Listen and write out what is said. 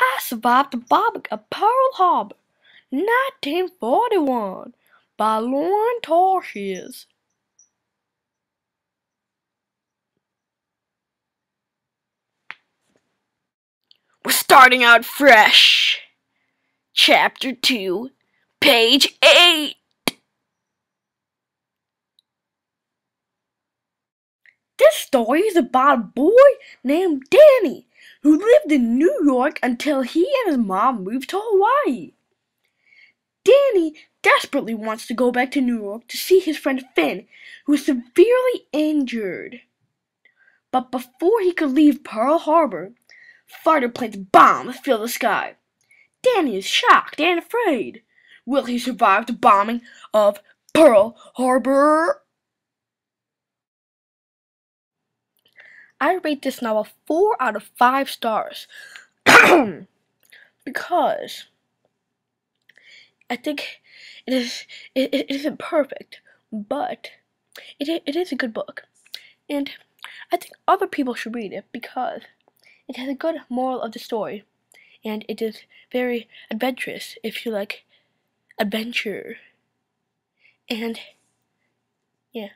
I survived the bombing of Pearl Harbor, 1941, by Lauren Torres. We're starting out fresh. Chapter 2, page 8. This story is about a boy named Danny who lived in New York until he and his mom moved to Hawaii. Danny desperately wants to go back to New York to see his friend Finn, who is severely injured. But before he could leave Pearl Harbor, fighter planes bombs fill the sky. Danny is shocked and afraid. Will he survive the bombing of Pearl Harbor? I rate this novel 4 out of 5 stars because I think it isn't perfect, but it is a good book, and I think other people should read it because it has a good moral of the story, and it is very adventurous if you like adventure, and yeah.